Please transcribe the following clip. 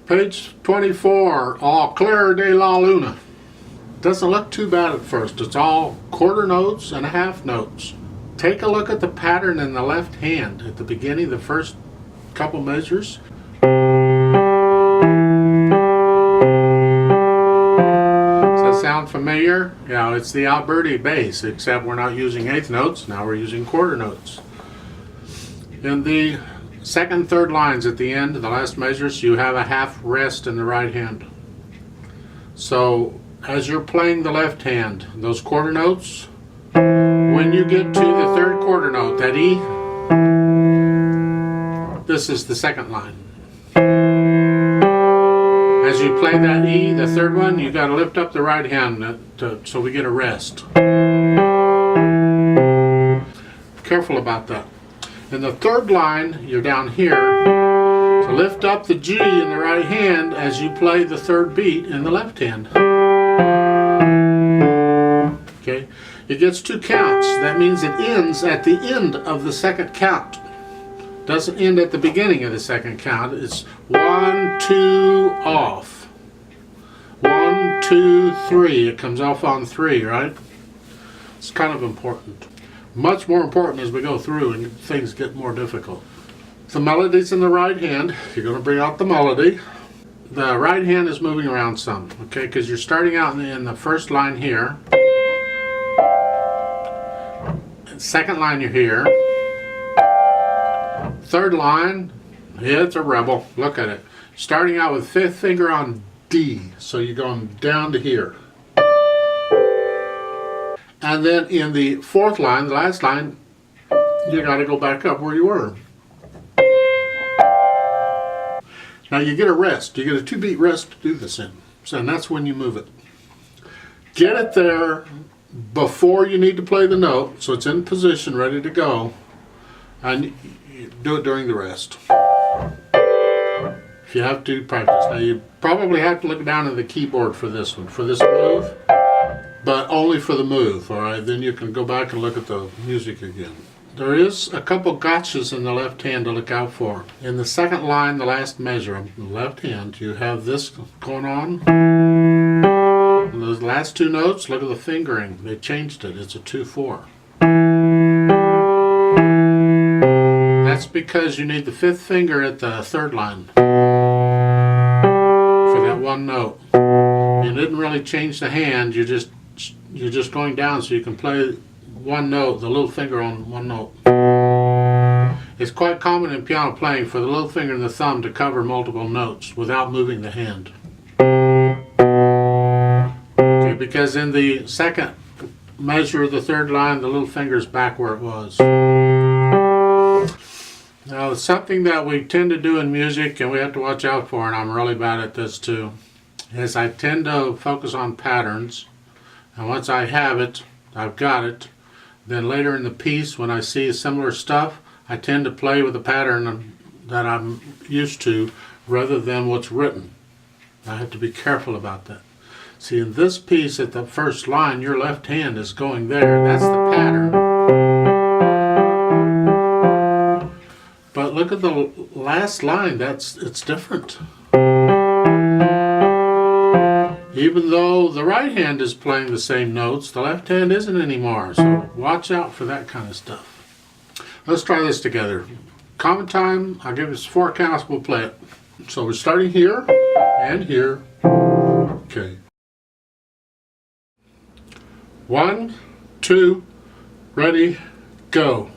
Page 24, Au Clair de la Lune. Doesn't look too bad at first. It's all quarter notes and half notes. Take a look at the pattern in the left hand at the beginning, the first couple measures. Does that sound familiar? Yeah, it's the Alberti bass, except we're not using eighth notes, now we're using quarter notes. In the second, third lines at the end, the last measures, you have a half rest in the right hand. So as you're playing the left hand, those quarter notes, when you get to the third quarter note, that E, this is the second line. As you play that E, the third one, you got to lift up the right hand so we get a rest. Careful about that. In the third line, you're down here. So lift up the G in the right hand as you play the third beat in the left hand. Okay, it gets 2 counts. That means it ends at the end of the second count. Doesn't end at the beginning of the second count. It's 1, 2, off. 1, 2, 3. It comes off on 3, right? It's kind of important. Much more important as we go through and things get more difficult. The melody's in the right hand. You're going to bring out the melody. The right hand is moving around some, okay, because you're starting out in the first line here. Second line you're here. Third line, it's a rebel. Look at it. Starting out with fifth finger on D, so you're going down to here. And then in the fourth line, the last line, you got to go back up where you were. Now you get a rest. You get a 2-beat rest to do this in. So, and that's when you move it. Get it there before you need to play the note, so it's in position, ready to go. And you do it during the rest. If you have to, practice. Now you probably have to look down at the keyboard for this one, for this move. But only for the move, alright? Then you can go back and look at the music again. There is a couple gotchas in the left hand to look out for. In the second line, the last measure on the left hand, you have this going on. And those last 2 notes, look at the fingering. They changed it. It's a 2-4. That's because you need the 5th finger at the third line for that one note. You didn't really change the hand, you're just going down so you can play one note, the little finger on one note. It's quite common in piano playing for the little finger and the thumb to cover multiple notes without moving the hand. Okay, because in the second measure of the third line, the little finger's back where it was. Now, something that we tend to do in music and we have to watch out for, and I'm really bad at this too, is I tend to focus on patterns. And once I have it, I've got it, then later in the piece when I see similar stuff, I tend to play with the pattern that I'm used to rather than what's written. I have to be careful about that. See, in this piece at the first line, your left hand is going there. That's the pattern. But look at the last line. It's different. Even though the right hand is playing the same notes, the left hand isn't anymore. So watch out for that kind of stuff. Let's try this together. Common time, I'll give us 4 counts, we'll play it. So we're starting here and here. Okay. 1, 2, ready, go.